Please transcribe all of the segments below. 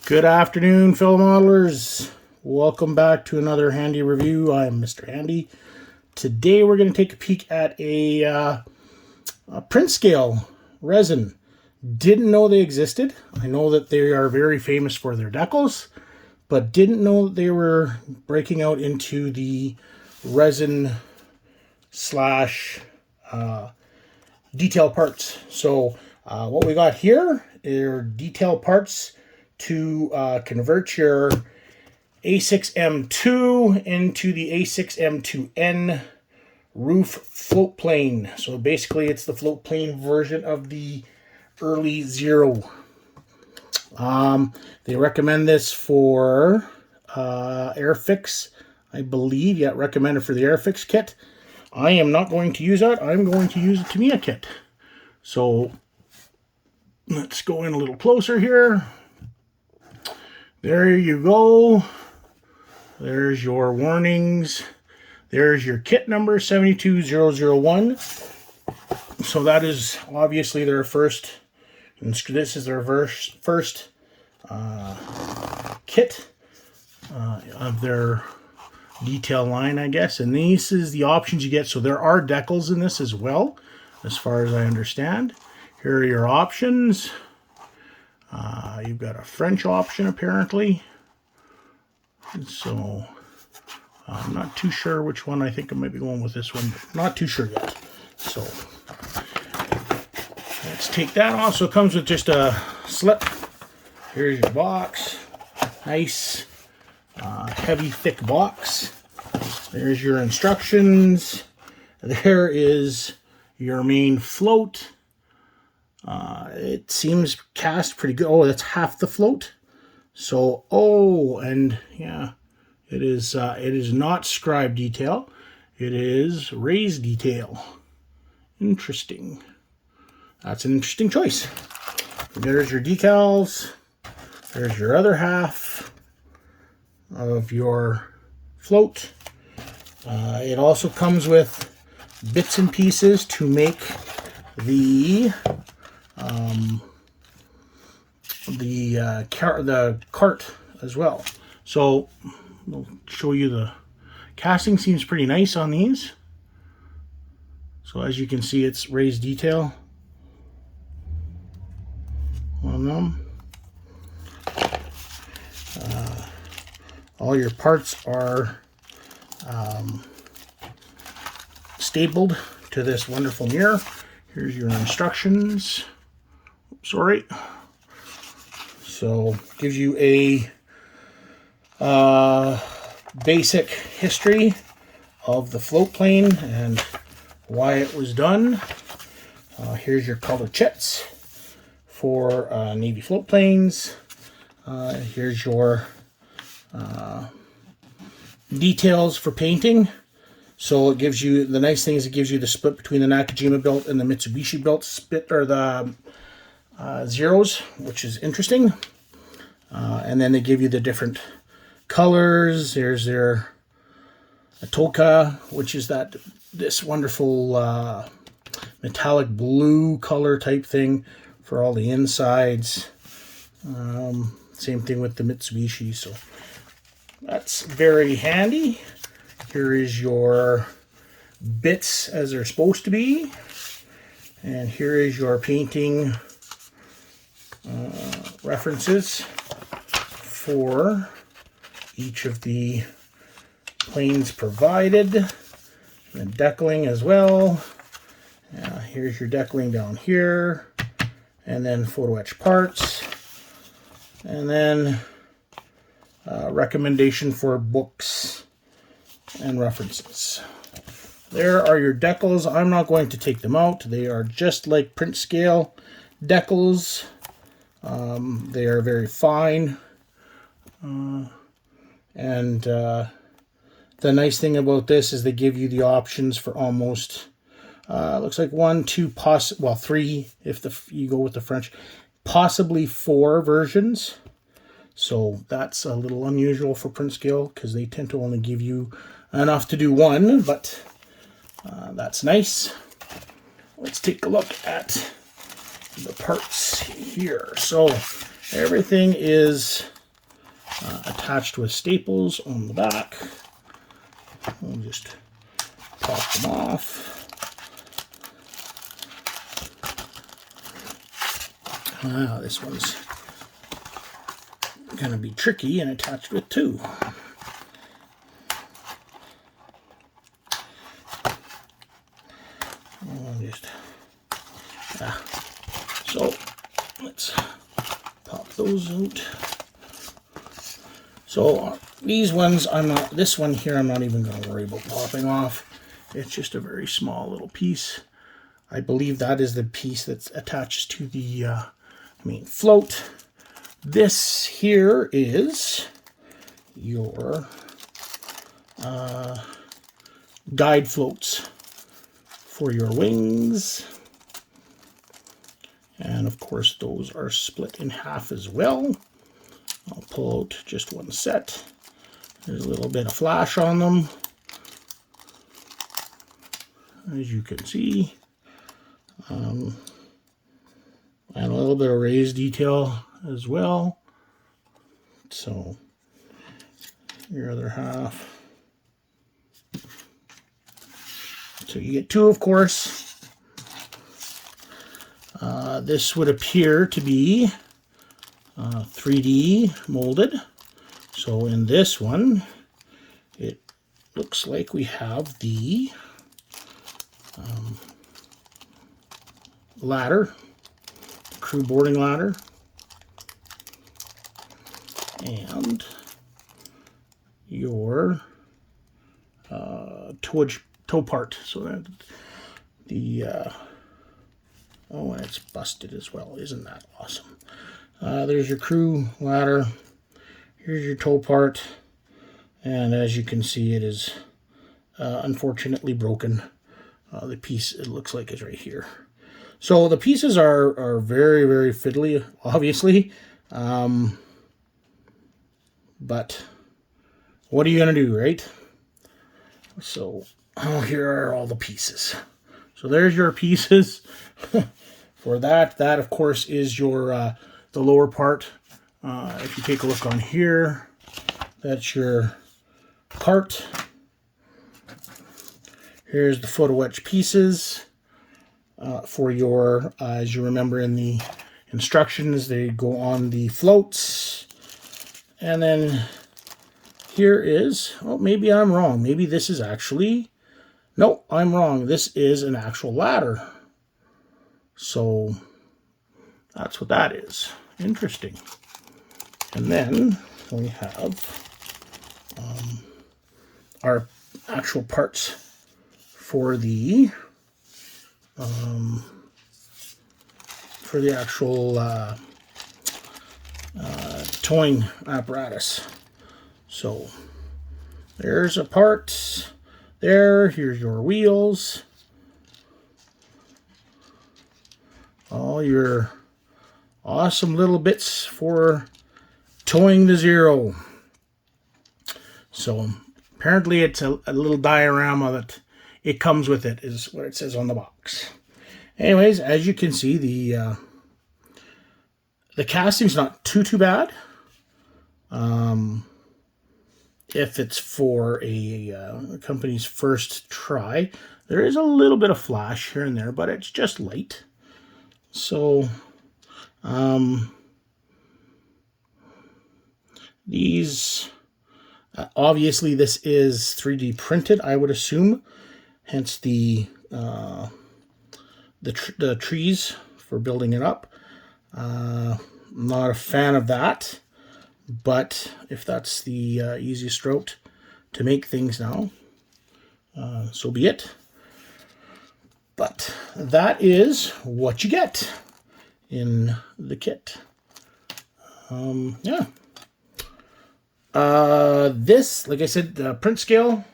Good afternoon, fellow modelers. Welcome back to another handy review. I'm Mr. Handy. Today we're going to take a peek at a print scale resin. Didn't know they existed. I know that they are very famous for their decals, but didn't know that they were breaking out into the resin slash detail parts. So what we got here are detail parts to convert your A6M2 into the A6M2-N Rufe float plane. So basically it's the float plane version of the early Zero. They recommend this for Airfix, I believe. Yeah, recommended for the Airfix kit. I am not going to use that. I'm going to use the Tamiya kit. So let's go in a little closer here. There you go. There's your warnings. There's your kit number 72001. So that is obviously their first, and this is their first kit of their detail line, I guess. And this is the options you get. So there are decals in this as well, as far as I understand. Here are your options. You've got a French option apparently. So I'm not too sure which one. I think I might be going with this one, but not too sure yet. So let's take that off. So it comes with just a slip. Here's your box. Nice, heavy, thick box. There's your instructions. There is your main float. It seems cast pretty good. Oh, that's half the float. So, and yeah, it is not scribe detail. It is raised detail. Interesting. That's an interesting choice. There's your decals. There's your other half of your float. It also comes with bits and pieces to make the cart as well. So we'll show you the casting. Seems pretty nice on these. So as you can see, it's raised detail on them. All your parts are stapled to this wonderful mirror. Here's your instructions. Sorry. So gives you a basic history of the float plane and why it was done. Here's your color chits for Navy float planes. Here's your details for painting. So it gives you, the nice thing is it gives you the split between the Nakajima belt and the Mitsubishi belt split, or the Zeros, which is interesting. And then they give you the different colors. There's their Atoka, which is this wonderful metallic blue color type thing for all the insides. Same thing with the Mitsubishi. So that's very handy. Here is your bits as they're supposed to be. And here is your painting references for each of the planes provided. And decaling as well. Here's your decaling down here. And then photo etch parts. And then recommendation for books and references. There are your decals. I'm not going to take them out. They are just like print scale decals. They are very fine. The nice thing about this is they give you the options for almost, looks like 1, 2, well, 3 if you go with the French, possibly 4 versions. So that's a little unusual for print scale because they tend to only give you enough to do 1, but that's nice. Let's take a look at the parts here. So everything is attached with staples on the back. We'll just pop them off. This one's going to be tricky and attached with two. So let's pop those out. So these ones, this one here, I'm not even going to worry about popping off. It's just a very small little piece. I believe that is the piece that's attached to the main float. This here is your guide floats for your wings. And of course, those are split in half as well. I'll pull out just one set. There's a little bit of flash on them, as you can see. And a little bit of raised detail as well. So, your other half. So you get two, of course. This would appear to be 3D molded. So in this one, it looks like we have the ladder, crew boarding ladder, and your toe part. So that the oh, and it's busted as well. Isn't that awesome? There's your crew ladder. Here's your toe part. And as you can see, it is unfortunately broken. The piece, it looks like, is right here. So the pieces are very, very fiddly, obviously. But what are you going to do, right? So here are all the pieces. So there's your pieces for that. That, of course, is your the lower part. If you take a look on here, that's your part. Here's the photo etch pieces for your, as you remember in the instructions, they go on the floats. And then here is, oh, maybe I'm wrong. Maybe this is actually, no, I'm wrong. This is an actual ladder. So that's what that is. Interesting. And then we have our actual parts for the actual towing apparatus. So there's a part there. Here's your wheels. All your awesome little bits for towing the Zero. So apparently it's a little diorama that it comes with it, is what it says on the box. Anyways, as you can see, the casting's not too bad. If it's for a company's first try, there is a little bit of flash here and there, but it's just light. So these obviously this is 3D printed, I would assume, hence the trees for building it up. I'm not a fan of that, but if that's the easiest route to make things now, so be it. But that is what you get in the kit. Yeah. This, like I said, the print scale.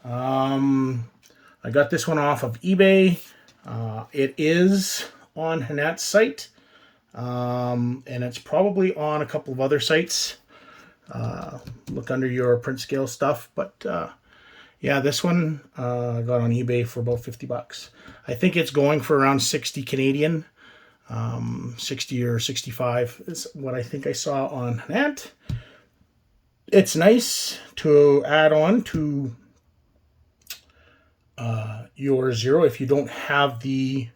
I got this one off of eBay. It is on Hanat's site. And it's probably on a couple of other sites. Look under your print scale stuff. But yeah, this one I got on eBay for about 50 bucks. I think it's going for around 60 Canadian. 60 or 65 is what I think I saw on Hanat. it's nice to add on to your Zero if you don't have the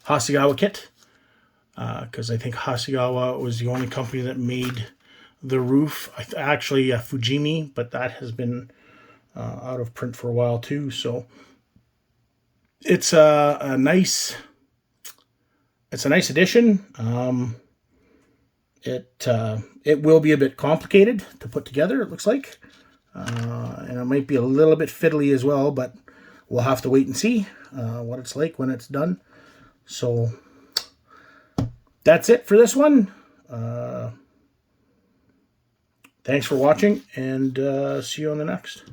Hasegawa kit, because I think Hasegawa was the only company that made the Rufe. Actually, Fujimi, but that has been out of print for a while too. So it's a nice addition. It will be a bit complicated to put together, it looks like, and it might be a little bit fiddly as well, but we'll have to wait and see what it's like when it's done. So that's it for this one. Thanks for watching, and see you on the next.